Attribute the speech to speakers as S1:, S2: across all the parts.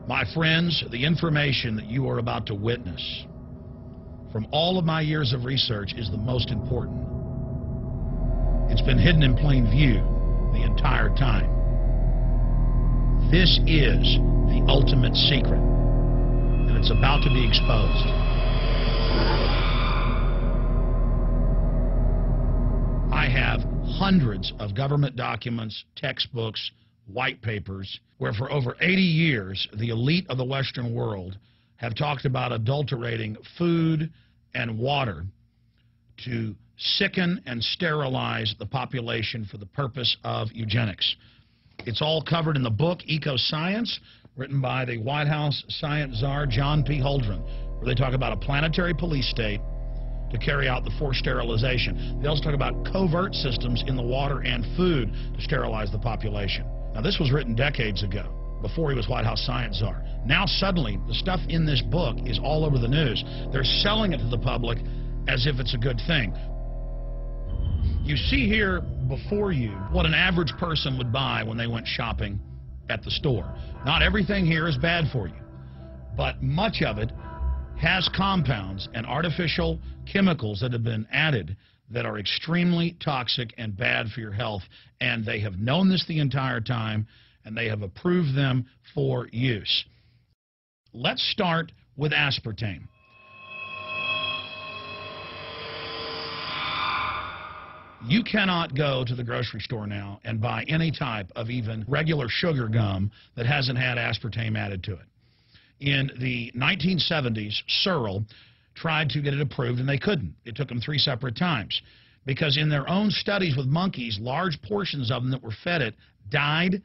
S1: My friends, the information that you are about to witness from all of my years of research is the most important. It's been hidden in plain view the entire time. This is the ultimate secret, and it's about to be exposed. I have hundreds of government documents, textbooks, white papers, where for over 80 years, the elite of the Western world have talked about adulterating food and water to sicken and sterilize the population for the purpose of eugenics. It's all covered in the book Eco-Science, written by the White House science czar John P. Holdren, where they talk about a planetary police state to carry out the forced sterilization. They also talk about covert systems in the water and food to sterilize the population. Now, this was written decades ago, before he was White House science czar. Now, suddenly, the stuff in this book is all over the news. They're selling it to the public as if it's a good thing. You see here before you what an average person would buy when they went shopping at the store. Not everything here is bad for you, but much of it has compounds and artificial chemicals that have been added that are extremely toxic and bad for your health, and they have known this the entire time, and they have approved them for use. Let's start with aspartame. You cannot go to the grocery store now and buy any type of even regular sugar gum that hasn't had aspartame added to it. In the 1970s, Searle tried to get it approved, and they couldn't. It took them 3 separate times because in their own studies with monkeys, large portions of them that were fed it died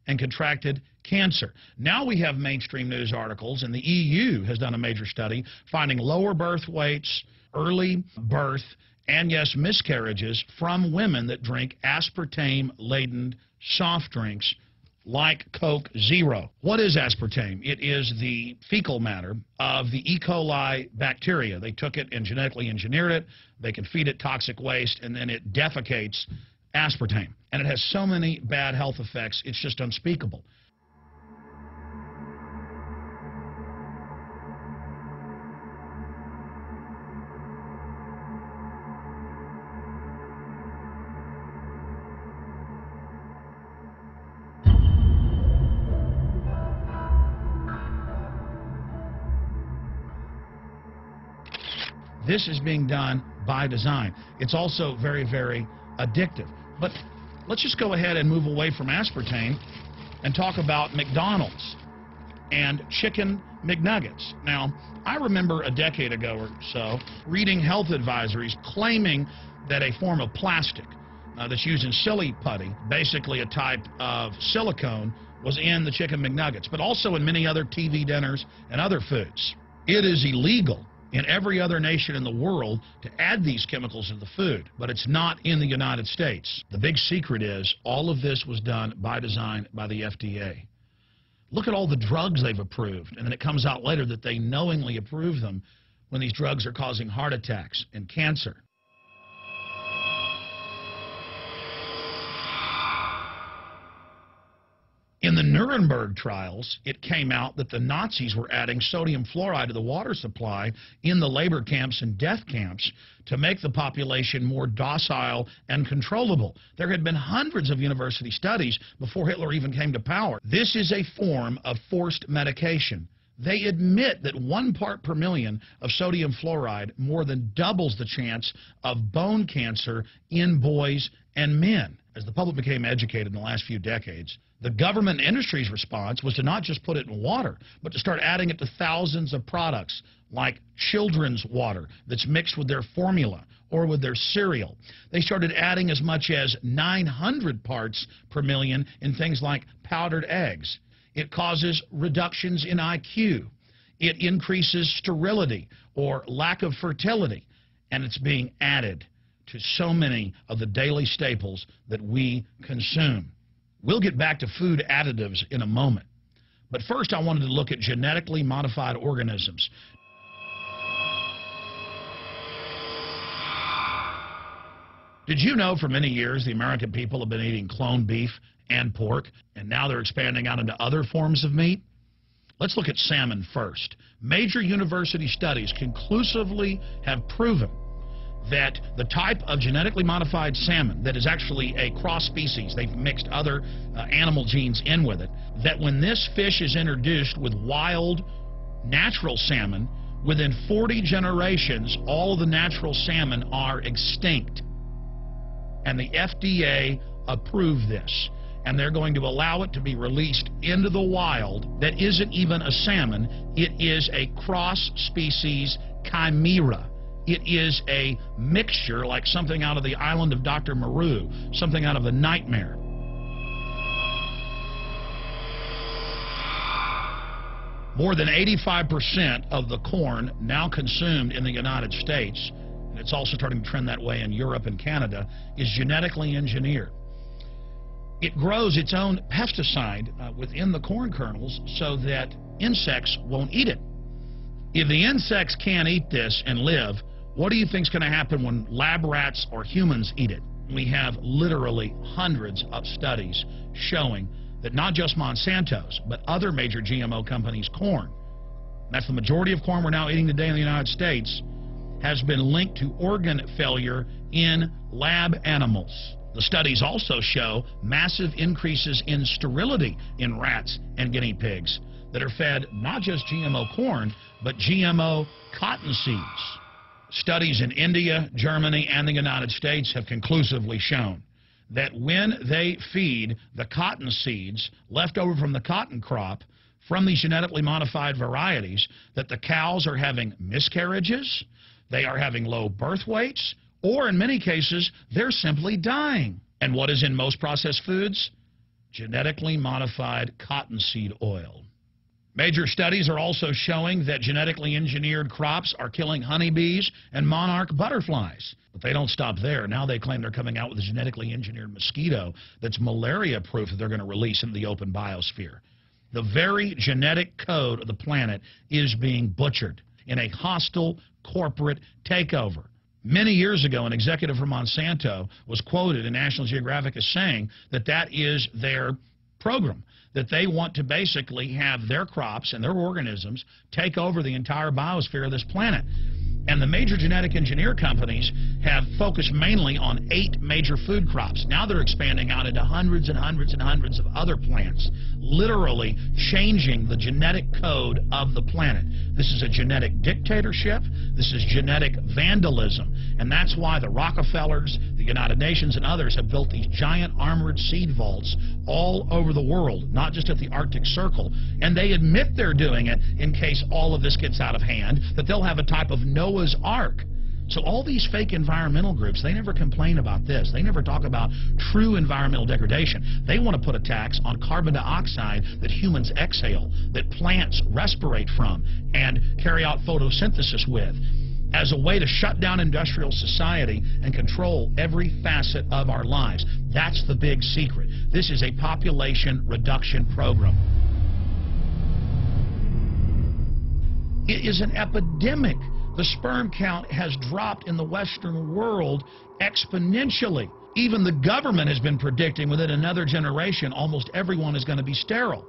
S1: and contracted cancer. Now we have mainstream news articles, and the EU has done a major study finding lower birth weights, early birth, and yes, miscarriages from women that drink aspartame-laden soft drinks like Coke Zero. What is aspartame? It is the fecal matter of the E. coli bacteria. They took it and genetically engineered it. They can feed it toxic waste, and then it defecates aspartame. And it has so many bad health effects, it's just unspeakable. This is being done by design. It's also very, very addictive. But let's just go ahead and move away from aspartame and talk about McDonald's and chicken McNuggets. Now, I remember a decade ago or so reading health advisories claiming that a form of plastic that's used in silly putty, basically a type of silicone, was in the chicken McNuggets, but also in many other TV dinners and other foods. It is illegal in every other nation in the world to add these chemicals to the food, but it's not in the United States. The big secret is all of this was done by design by the FDA. Look at all the drugs they've approved, and then it comes out later that they knowingly approve them when these drugs are causing heart attacks and cancer. In the Nuremberg trials, it came out that the Nazis were adding sodium fluoride to the water supply in the labor camps and death camps to make the population more docile and controllable. There had been hundreds of university studies before Hitler even came to power. This is a form of forced medication. They admit that 1 part per million of sodium fluoride more than doubles the chance of bone cancer in boys and men. As the public became educated in the last few decades, the government and industry's response was to not just put it in water, but to start adding it to thousands of products like children's water that's mixed with their formula or with their cereal. They started adding as much as 900 parts per million in things like powdered eggs. It causes reductions in IQ. It increases sterility or lack of fertility, and it's being added to so many of the daily staples that we consume. We'll get back to food additives in a moment. But first, I wanted to look at genetically modified organisms. Did you know for many years the American people have been eating cloned beef and pork, and now they're expanding out into other forms of meat? Let's look at salmon first. Major university studies conclusively have proven that the type of genetically modified salmon that is actually a cross species, they've mixed other animal genes in with it, that when this fish is introduced with wild natural salmon, within 40 generations, all of the natural salmon are extinct. And the FDA approved this. And they're going to allow it to be released into the wild that isn't even a salmon. It is a cross-species chimera. It is a mixture like something out of the island of Dr. Moreau, something out of The Nightmare. More than 85% of the corn now consumed in the United States, and it's also starting to trend that way in Europe and Canada, is genetically engineered. It grows its own pesticide within the corn kernels so that insects won't eat it. If the insects can't eat this and live, what do you think is going to happen when lab rats or humans eat it? We have literally hundreds of studies showing that not just Monsanto's, but other major GMO companies' corn, that's the majority of corn we're now eating today in the United States, has been linked to organ failure in lab animals. The studies also show massive increases in sterility in rats and guinea pigs that are fed not just GMO corn, but GMO cotton seeds. Studies in India, Germany, and the United States have conclusively shown that when they feed the cotton seeds left over from the cotton crop from these genetically modified varieties, that the cows are having miscarriages, they are having low birth weights, or in many cases, they're simply dying. And what is in most processed foods? Genetically modified cottonseed oil. Major studies are also showing that genetically engineered crops are killing honeybees and monarch butterflies. But they don't stop there. Now they claim they're coming out with a genetically engineered mosquito that's malaria-proof that they're going to release into the open biosphere. The very genetic code of the planet is being butchered in a hostile corporate takeover. Many years ago, an executive from Monsanto was quoted in National Geographic as saying that that is their program, that they want to basically have their crops and their organisms take over the entire biosphere of this planet. And the major genetic engineer companies have focused mainly on 8 major food crops. Now they're expanding out into hundreds and hundreds and hundreds of other plants, literally changing the genetic code of the planet. This is a genetic dictatorship. This is genetic vandalism. And that's why the Rockefellers, the United Nations, and others have built these giant armored seed vaults all over the world, not just at the Arctic Circle. And they admit they're doing it in case all of this gets out of hand, that they'll have a type of Noah's Ark. So all these fake environmental groups, they never complain about this. They never talk about true environmental degradation. They want to put a tax on carbon dioxide that humans exhale, that plants respirate from and carry out photosynthesis with, as a way to shut down industrial society and control every facet of our lives. That's the big secret. This is a population reduction program. It is an epidemic. The sperm count has dropped in the Western world exponentially. Even the government has been predicting within another generation almost everyone is going to be sterile.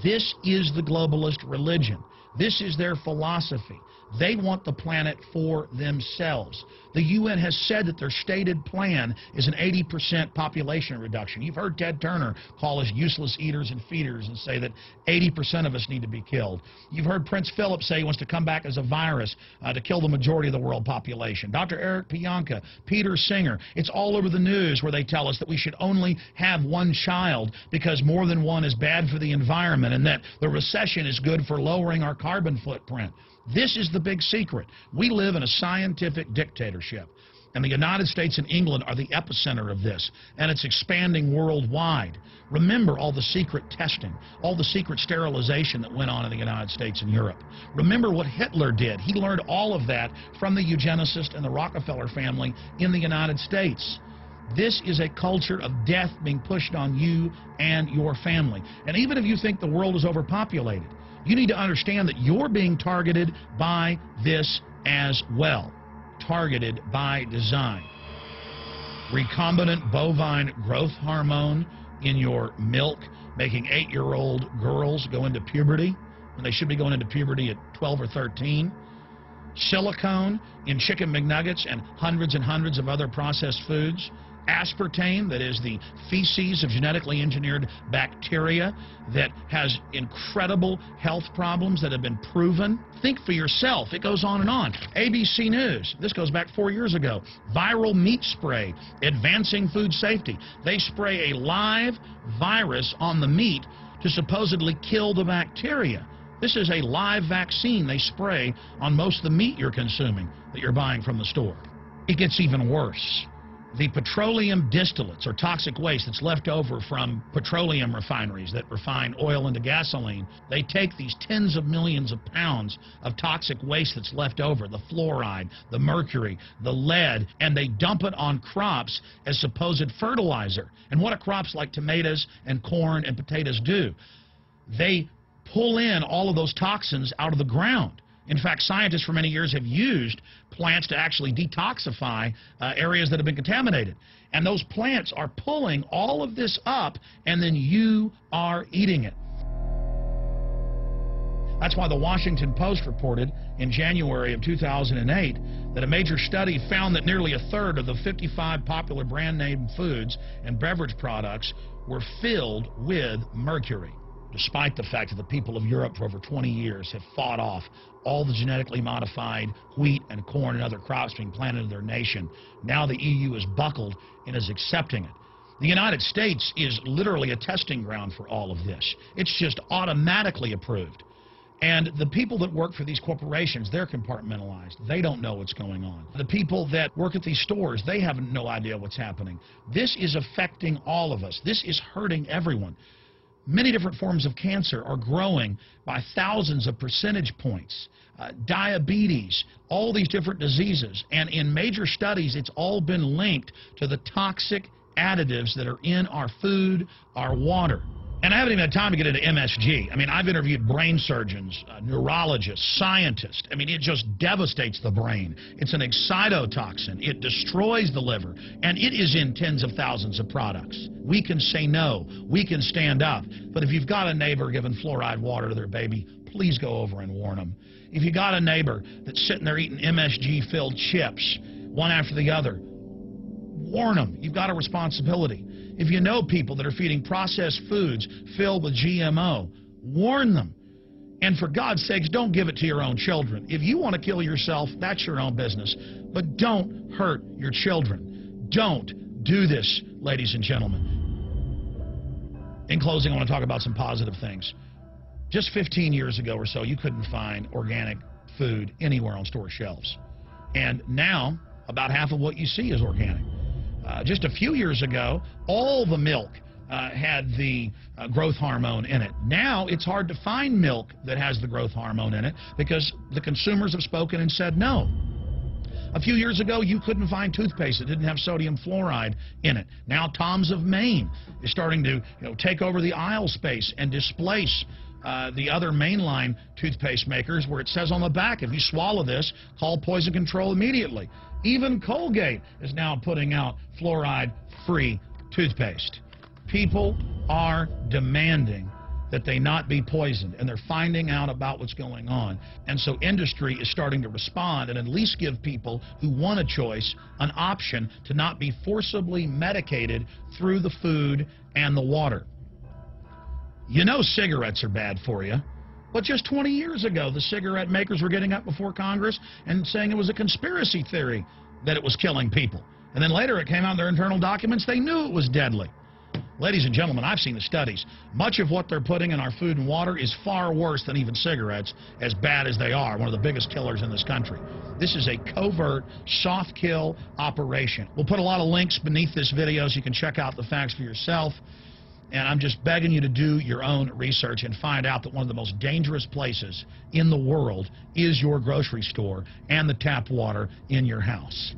S1: This is the globalist religion. This is their philosophy. They want the planet for themselves. The UN has said that their stated plan is an 80% population reduction. You've heard Ted Turner call us useless eaters and feeders and say that 80% of us need to be killed. You've heard Prince Philip say he wants to come back as a virus to kill the majority of the world population. Dr. Eric Pianka, Peter Singer, it's all over the news where they tell us that we should only have one child because more than one is bad for the environment and that the recession is good for lowering our carbon footprint. This is the big secret. We live in a scientific dictatorship, and the United States and England are the epicenter of this, and it's expanding worldwide. Remember all the secret testing, all the secret sterilization that went on in the United States and Europe. Remember what Hitler did. He learned all of that from the eugenicist and the Rockefeller family in the United States. This is a culture of death being pushed on you and your family. And even if you think the world is overpopulated, you need to understand that you're being targeted by this as well. Targeted by design. Recombinant bovine growth hormone in your milk, making 8-year-old girls go into puberty. when they should be going into puberty at 12 or 13. Silicone in chicken McNuggets and hundreds of other processed foods. Aspartame, that is the feces of genetically engineered bacteria that has incredible health problems that have been proven. Think for yourself. It goes on and on. ABC News, this goes back 4 years ago. Viral meat spray, advancing food safety. They spray a live virus on the meat to supposedly kill the bacteria. This is a live vaccine they spray on most of the meat you're consuming that you're buying from the store. It gets even worse. The petroleum distillates, or toxic waste that's left over from petroleum refineries that refine oil into gasoline, they take these tens of millions of pounds of toxic waste that's left over, the fluoride, the mercury, the lead, and they dump it on crops as supposed fertilizer. And what do crops like tomatoes and corn and potatoes do? They pull in all of those toxins out of the ground. In fact, scientists for many years have used plants to actually detoxify areas that have been contaminated. And those plants are pulling all of this up, and then you are eating it. That's why the Washington Post reported in January of 2008 that a major study found that nearly a third of the 55 popular brand name foods and beverage products were filled with mercury. Despite the fact that the people of Europe for over 20 years have fought off all the genetically modified wheat and corn and other crops being planted in their nation, now the EU is buckled and is accepting it. The United States is literally a testing ground for all of this. It's just automatically approved. And the people that work for these corporations, they're compartmentalized. They don't know what's going on. The people that work at these stores, they have no idea what's happening. This is affecting all of us. This is hurting everyone. Many different forms of cancer are growing by thousands of percentage points. Diabetes, all these different diseases. And in major studies, it's all been linked to the toxic additives that are in our food, our water. And I haven't even had time to get into MSG. I mean, I've interviewed brain surgeons, neurologists, scientists. I mean, it just devastates the brain. It's an excitotoxin. It destroys the liver. And it is in tens of thousands of products. We can say no. We can stand up. But if you've got a neighbor giving fluoride water to their baby, please go over and warn them. If you got a neighbor that's sitting there eating MSG-filled chips, one after the other, warn them. You've got a responsibility. If you know people that are feeding processed foods filled with GMO, warn them. And for God's sakes, don't give it to your own children. If you want to kill yourself, that's your own business. But don't hurt your children. Don't do this, ladies and gentlemen. In closing, I want to talk about some positive things. Just 15 years ago or so, you couldn't find organic food anywhere on store shelves. And now, about half of what you see is organic. Just a few years ago, all the milk had the growth hormone in it. Now it's hard to find milk that has the growth hormone in it because the consumers have spoken and said no. A few years ago, you couldn't find toothpaste that didn't have sodium fluoride in it. Now Tom's of Maine is starting to take over the aisle space and displace the other mainline toothpaste makers, where it says on the back, if you swallow this, call poison control immediately. Even Colgate is now putting out fluoride-free toothpaste. People are demanding that they not be poisoned, and they're finding out about what's going on. And so industry is starting to respond and at least give people who want a choice an option to not be forcibly medicated through the food and the water. You know cigarettes are bad for you. But just 20 years ago, the cigarette makers were getting up before Congress and saying it was a conspiracy theory that it was killing people. And then later it came out in their internal documents, they knew it was deadly. Ladies and gentlemen, I've seen the studies. Much of what they're putting in our food and water is far worse than even cigarettes, as bad as they are, one of the biggest killers in this country. This is a covert, soft kill operation. We'll put a lot of links beneath this video so you can check out the facts for yourself. And I'm just begging you to do your own research and find out that one of the most dangerous places in the world is your grocery store and the tap water in your house.